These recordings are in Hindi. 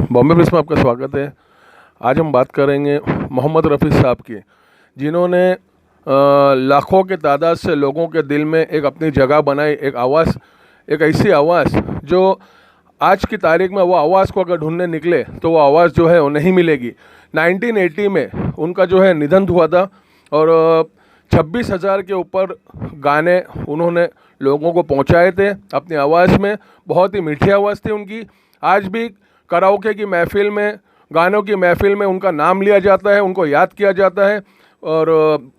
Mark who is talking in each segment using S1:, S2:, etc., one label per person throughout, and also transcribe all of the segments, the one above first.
S1: बॉम्बे प्रेस में आपका स्वागत है। आज हम बात करेंगे मोहम्मद रफ़ी साहब की, जिन्होंने लाखों के तादाद से लोगों के दिल में एक अपनी जगह बनाई, एक आवाज़, एक ऐसी आवाज़ जो आज की तारीख में वो आवाज़ को अगर ढूंढने निकले तो वो आवाज़ जो है वो नहीं मिलेगी। 1980 में उनका जो है निधन हुआ था और 26,000 के ऊपर गाने उन्होंने लोगों को पहुंचाए थे अपनी आवाज़ में। बहुत ही मीठी आवाज़ थी उनकी। आज भी कराओके की महफ़िल में, गानों की महफ़िल में उनका नाम लिया जाता है, उनको याद किया जाता है और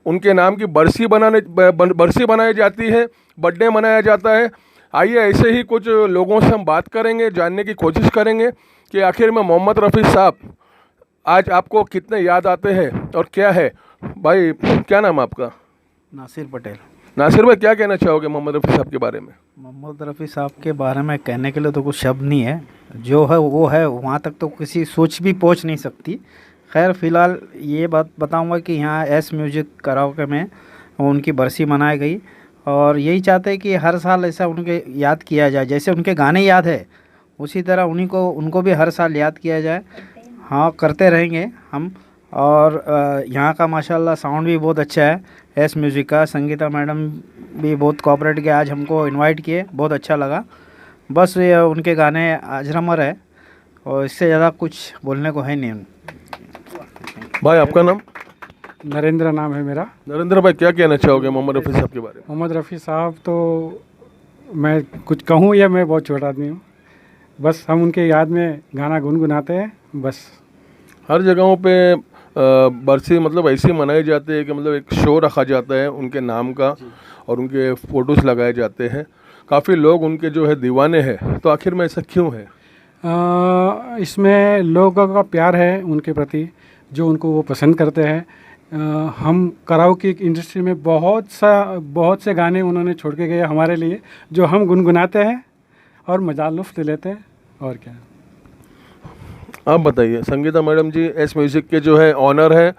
S1: उनके नाम की बरसी बनाई जाती है, बर्थडे मनाया जाता है। आइए ऐसे ही कुछ लोगों से हम बात करेंगे, जानने की कोशिश करेंगे कि आखिर में मोहम्मद रफ़ी साहब आज आपको कितने याद आते हैं और क्या है। भाई क्या नाम है आपका?
S2: नासिर पटेल।
S1: नासिर भाई, क्या कहना चाहोगे मोहम्मद रफ़ी साहब के बारे में?
S2: मोहम्मद रफ़ी साहब के बारे में कहने के लिए तो कुछ शब्द नहीं है, जो है वो है, वहाँ तक तो किसी सोच भी पहुँच नहीं सकती। खैर फ़िलहाल ये बात बताऊंगा कि यहाँ एस म्यूज़िक कराओके में उनकी बरसी मनाई गई और यही चाहते हैं कि हर साल ऐसा उनके याद किया जाए, जैसे उनके गाने याद है उसी तरह उनको भी हर साल याद किया जाए। हाँ, करते रहेंगे हम। और यहाँ का माशाल्लाह साउंड भी बहुत अच्छा है एस म्यूज़िक का। संगीता मैडम भी बहुत कोऑपरेट किया, आज हमको इनवाइट किए, बहुत अच्छा लगा। बस ये उनके गाने अजरमर है और इससे ज़्यादा कुछ बोलने को है नहीं।
S1: भाई आपका नाम?
S3: नरेंद्र नाम है मेरा।
S1: नरेंद्र भाई, क्या कहना चाहोगे मोहम्मद रफ़ी साहब के बारे में?
S3: मोहम्मद रफ़ी साहब तो मैं कुछ कहूँ या मैं बहुत छोटा आदमी हूँ, बस हम उनके याद में गाना गुनगुनाते हैं बस।
S1: हर जगहों पे बरसी मतलब ऐसी मनाई जाती है कि मतलब एक शो रखा जाता है उनके नाम का और उनके फ़ोटोज़ लगाए जाते हैं। काफ़ी लोग उनके जो है दीवाने हैं, तो आखिर में ऐसा क्यों है?
S3: इसमें लोगों का प्यार है उनके प्रति, जो उनको वो पसंद करते हैं। हम कराओके की इंडस्ट्री में बहुत से गाने उन्होंने छोड़ के गए हमारे लिए, जो हम गुनगुनाते हैं और मजा लुत्फ़ लेते हैं। और क्या
S1: आप बताइए। Sangeeta madam G S music के जो है ऑनर है,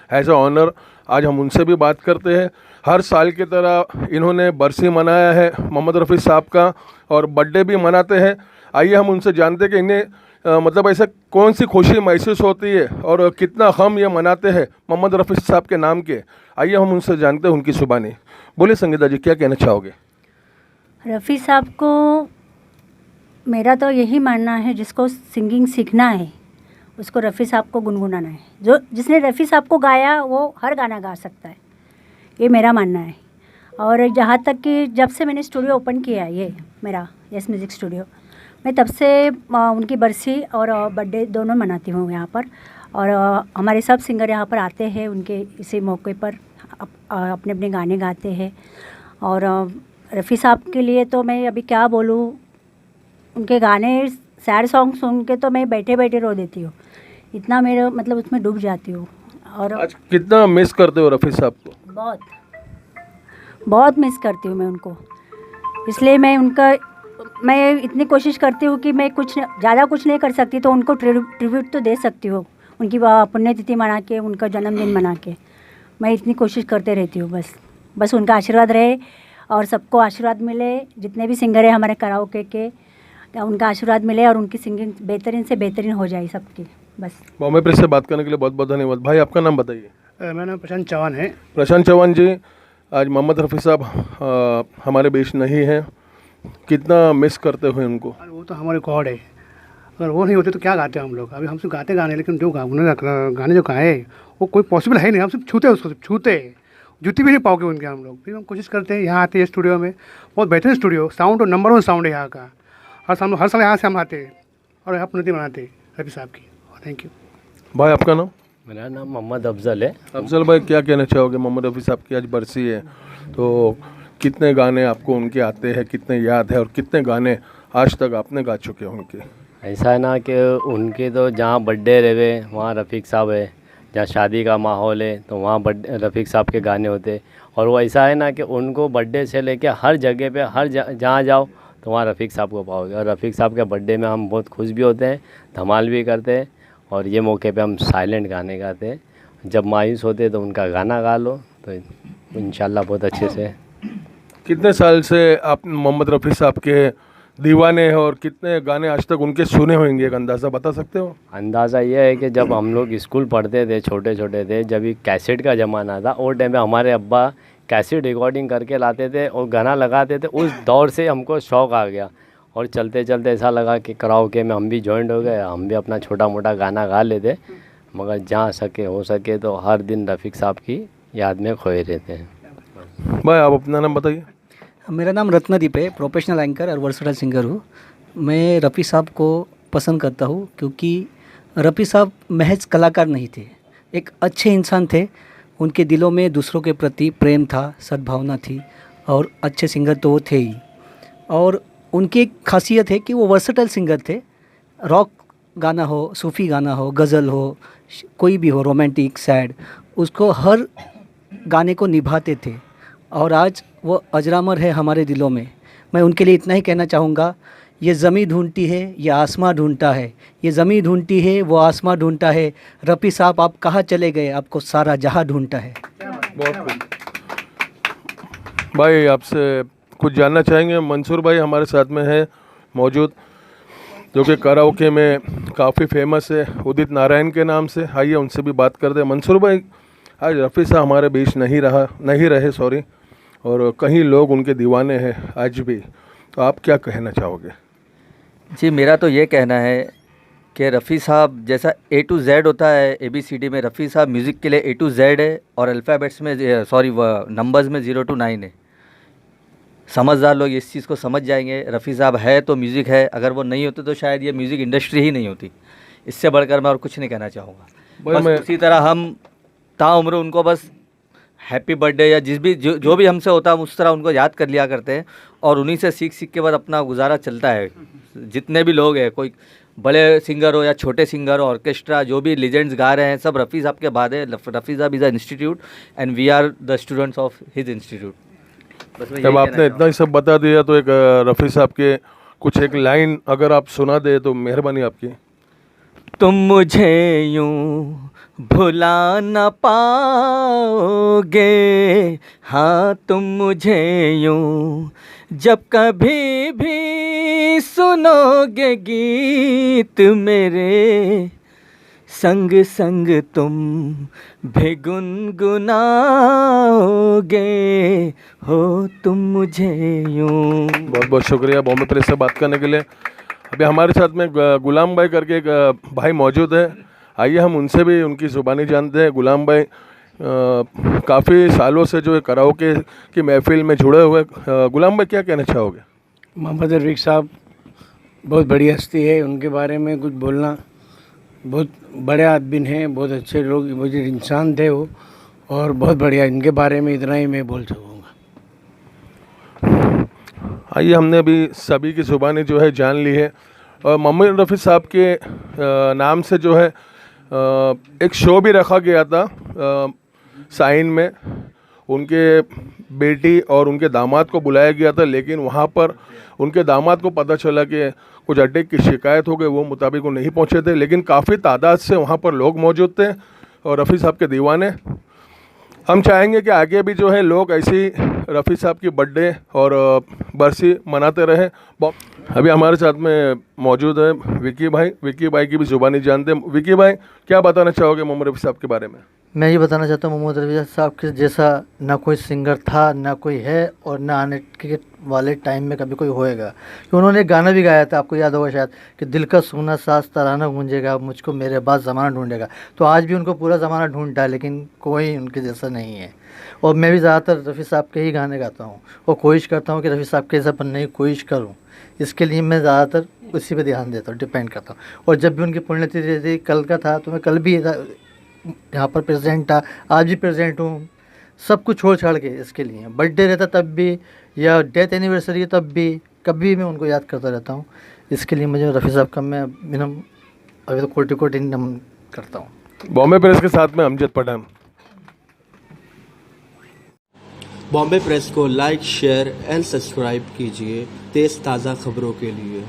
S1: एज अ ऑनर आज हम उनसे भी बात करते हैं। हर साल की तरह इन्होंने बरसी मनाया है मोहम्मद रफ़ी साहब का और बर्थडे भी मनाते हैं। आइए हम उनसे जानते हैं कि इन्हें मतलब ऐसा कौन सी खुशी महसूस होती है और कितना हम ये मनाते हैं मोहम्मद रफ़ी साहब के नाम के। आइए हम उनसे जानते हैं उनकी ज़ुबानी। बोलिए संगीता जी, क्या कहना चाहोगे?
S4: रफ़ी साहब को मेरा तो यही मानना है, जिसको सिंगिंग सीखना है उसको रफ़ी साहब को गुनगुनाना है। जिसने रफ़ी साहब को गाया वो हर गाना गा सकता है, ये मेरा मानना है। और जहाँ तक कि जब से मैंने स्टूडियो ओपन किया है, ये मेरा एस म्यूज़िक स्टूडियो, मैं तब से उनकी बरसी और बर्थडे दोनों मनाती हूँ यहाँ पर। और हमारे सब सिंगर यहाँ पर आते हैं, उनके इसी मौके पर अपने अपने गाने गाते हैं। और रफ़ी साहब के लिए तो मैं अभी क्या बोलूँ, उनके गाने सैड सॉन्ग सुन के तो मैं बैठे बैठे रो देती हूँ, इतना मेरा मतलब उसमें डूब जाती हूँ। और
S1: आज कितना मिस करते हो रफ़ी साहब को?
S4: बहुत मिस करती हूँ मैं उनको। इसलिए मैं इतनी कोशिश करती हूँ कि मैं ज़्यादा कुछ नहीं कर सकती तो उनको ट्रिब्यूट तो दे सकती हूँ, उनकी पुण्यतिथि मना के, उनका जन्मदिन मना के। मैं इतनी कोशिश करते रहती हूँ। बस उनका आशीर्वाद रहे और सबको आशीर्वाद मिले, जितने भी सिंगर हैं हमारे कराओके के, उनका आशीर्वाद मिले और उनकी सिंगिंग बेहतरीन से बेहतरीन हो जाए सबकी। बस।
S1: बॉम्बे प्रेस से बात करने के लिए बहुत बहुत धन्यवाद। भाई आपका नाम बताइए।
S5: मेरा नाम प्रशांत चौहान है।
S1: प्रशांत चौहान जी, आज मोहम्मद रफ़ी साहब हमारे बीच नहीं हैं, कितना मिस करते हुए उनको?
S5: वो तो हमारे गॉड है, अगर वो नहीं होते तो क्या गाते हम लोग। अभी हम सिर्फ गाते गाने, लेकिन जो उन्होंने गाने जो गाए वो कोई पॉसिबल है नहीं। हम सिर्फ छूते उसको, सिर्फ छूते, जूती भी नहीं पाओगे उनके हम लोग। फिर हम कोशिश करते हैं, यहाँ आते हैं स्टूडियो में, बहुत बेहतरीन स्टूडियो, साउंड और नंबर 1 साउंड है यहाँ का। हर साल यहाँ से हम आते हैं और यहाँ पुण्यतिथि मनाते रफ़ी साहब की। Thank you.
S1: भाई आपका नाम?
S6: मेरा नाम मोहम्मद अफजल है।
S1: अफजल भाई, क्या कहना चाहोगे? मोहम्मद रफ़ी साहब की आज बरसी है, तो कितने गाने आपको उनके आते हैं, कितने याद है और कितने गाने आज तक आपने गा चुके हैं उनके?
S6: ऐसा है ना कि उनके तो जहाँ बर्थडे रहे वहाँ रफ़ीक साहब है, जहाँ शादी का माहौल है तो वहाँ रफ़ीक साहब के गाने होते। और वो ऐसा है ना कि उनको बर्थडे से लेके हर जगह पे, जहाँ जाओ तो वहाँ रफ़ीक साहब को पाओगे। और रफ़ीक साहब के बर्थडे में हम बहुत खुश भी होते हैं, धमाल भी करते हैं। और ये मौके पे हम साइलेंट गाने गाते हैं। जब मायूस होते तो उनका गाना गा लो तो इंशाल्लाह बहुत अच्छे से।
S1: कितने साल से आप मोहम्मद रफ़ी साहब के दीवाने हैं और कितने गाने आज तक उनके सुने होंगे, एक अंदाज़ा बता सकते हो?
S6: अंदाज़ा ये है कि जब हम लोग स्कूल पढ़ते थे, छोटे छोटे थे, जब ये कैसेट का ज़माना था, और टाइम पे हमारे अब्बा कैसेट रिकॉर्डिंग करके लाते थे और गाना लगाते थे। उस दौर से हमको शौक़ आ गया और चलते चलते ऐसा लगा कि कराओके में हम भी जॉइंट हो गए, हम भी अपना छोटा मोटा गाना गा लेते। मगर जहाँ सके हो सके तो हर दिन रफ़ीक साहब की याद में खोए रहते हैं।
S1: भाई आप अपना नाम बताइए।
S7: मेरा नाम रत्नदीप है, प्रोफेशनल एंकर और वर्सटाइल सिंगर हूँ। मैं रफ़ी साहब को पसंद करता हूँ क्योंकि रफ़ी साहब महज कलाकार नहीं थे, एक अच्छे इंसान थे। उनके दिलों में दूसरों के प्रति प्रेम था, सद्भावना थी और अच्छे सिंगर तो वो थे ही। और उनकी एक खासियत है कि वो वर्सटाइल सिंगर थे। रॉक गाना हो, सूफ़ी गाना हो, गज़ल हो, कोई भी हो, रोमांटिक, सैड, उसको हर गाने को निभाते थे और आज वो अजरामर है हमारे दिलों में। मैं उनके लिए इतना ही कहना चाहूँगा, ये ज़मीं ढूंढती है, ये आसमां ढूंढता है, ये ज़मीं ढूंढती है, वो आसमां ढूंढता है। रफ़ी साहब आप कहाँ चले गए, आपको सारा जहां ढूंढता है।
S1: बहुत खूब। भाई आपसे कुछ जानना चाहेंगे। मंसूर भाई हमारे साथ में है मौजूद, जो कि कराओके में काफ़ी फेमस है, उदित नारायण के नाम से। आइए उनसे भी बात करते हैं। मंसूर भाई, आज रफ़ी साहब हमारे बीच नहीं रहे, और कहीं लोग उनके दीवाने हैं आज भी, तो आप क्या कहना चाहोगे?
S8: जी, मेरा तो ये कहना है कि रफ़ी साहब जैसा A to Z होता है ABCD में, रफ़ी साहब म्यूज़िक के लिए A to Z है और अल्फ़ाबेट्स में नंबर्स में 0 to 9 है। समझदार लोग इस चीज़ को समझ जाएंगे। रफ़ी साहब है तो म्यूज़िक है, अगर वो नहीं होते तो शायद ये म्यूज़िक इंडस्ट्री ही नहीं होती। इससे बढ़कर मैं और कुछ नहीं कहना चाहूँगा। बस उसी तरह हम ताउम्र उनको बस हैप्पी बर्थडे या जो भी हमसे होता है हम उस तरह उनको याद कर लिया करते हैं और उन्हीं से सीख के बाद अपना गुजारा चलता है। जितने भी लोग हैं, कोई बड़े सिंगर हो या छोटे सिंगर हो, ऑर्केस्ट्रा, जो भी लेजेंड्स गा रहे हैं, सब रफ़ी साहब के बाद है। रफ़ी साहब is a institute and we are the students of his institute.
S1: जब आपने इतना ही सब बता दिया तो एक रफ़ी साहब के कुछ एक लाइन अगर आप सुना दे तो मेहरबानी आपकी।
S8: तुम मुझे यूं भुला न पाओगे, हाँ तुम मुझे यूं जब कभी भी सुनोगे गीत मेरे, संग संग तुम भी गुनगुनाओगे, हो तुम मुझे यूं।
S1: बहुत बहुत शुक्रिया बॉम्बे प्रेस से बात करने के लिए। अभी हमारे साथ में गुलाम भाई करके एक भाई मौजूद है, आइए हम उनसे भी उनकी ज़ुबानी जानते हैं। गुलाम भाई काफ़ी सालों से जो है कराओके की महफिल में जुड़े हुए। गुलाम भाई क्या कहना चाहोगे?
S9: मोहम्मद रफ़ी साहब बहुत बड़ी हस्ती है, उनके बारे में कुछ बोलना, बहुत बड़े आदमी हैं, बहुत अच्छे लोग, मुझे इंसान थे वो, और बहुत बढ़िया। इनके बारे में इतना ही मैं बोल सकूँगा।
S1: आइए हमने अभी सभी की ज़ुबानी जो है जान ली है। और मोहम्मद रफ़ी साहब के नाम से जो है एक शो भी रखा गया था साइन में। उनके बेटी और उनके दामाद को बुलाया गया था, लेकिन वहाँ पर उनके दामाद को पता चला कि कुछ अटैक की शिकायत हो गई, वो मुताबिक वो नहीं पहुँचे थे। लेकिन काफ़ी तादाद से वहाँ पर लोग मौजूद थे और रफ़ी साहब के दीवाने। हम चाहेंगे कि आगे भी जो है लोग ऐसी रफ़ी साहब की बर्थडे और बरसी मनाते रहे। अभी हमारे साथ में मौजूद है विकी भाई की भी ज़ुबानी जानते हैं। विकी भाई, क्या बताना चाहोगे मोहम्मद रफ़ी साहब के बारे में?
S10: मैं ये बताना चाहता हूँ, मोहम्मद रफ़ी साहब के जैसा ना कोई सिंगर था, ना कोई है, और ना आने के वाले टाइम में कभी कोई होएगा। कि उन्होंने एक गाना भी गाया था, आपको याद होगा शायद, कि दिल का सोना साज तराना गूंजेगा, मुझको मेरे बाद ज़माना ढूंढेगा। तो आज भी उनको पूरा ज़माना ढूंढता है, लेकिन कोई उनके जैसा नहीं है। और मैं भी ज़्यादातर रफ़ी साहब के ही गाने गाता हूँ और कोशिश करता हूँ कि रफ़ी साहब के जैसा बनने की कोशिश करूँ। इसके लिए मैं ज़्यादातर उसी पे ध्यान देता हूँ, डिपेंड करता हूँ। और जब भी उनकी पुण्यतिथि थी, कल का था, तो मैं कल भी यहाँ पर प्रेजेंट था, आज भी प्रेजेंट हूँ, सब कुछ छोड़ छाड़ के। इसके लिए बर्थडे रहता तब भी, या डेथ एनिवर्सरी है तब भी, कभी मैं उनको याद करता रहता हूँ। इसके लिए मुझे रफ़ी साहब का मैं अभी तो कोटि कोटि नमन करता हूँ।
S1: बॉम्बे प्रेस के साथ में अमजद पठान।
S11: बॉम्बे प्रेस को लाइक, शेयर एंड सब्सक्राइब कीजिए तेज़ ताज़ा खबरों के लिए।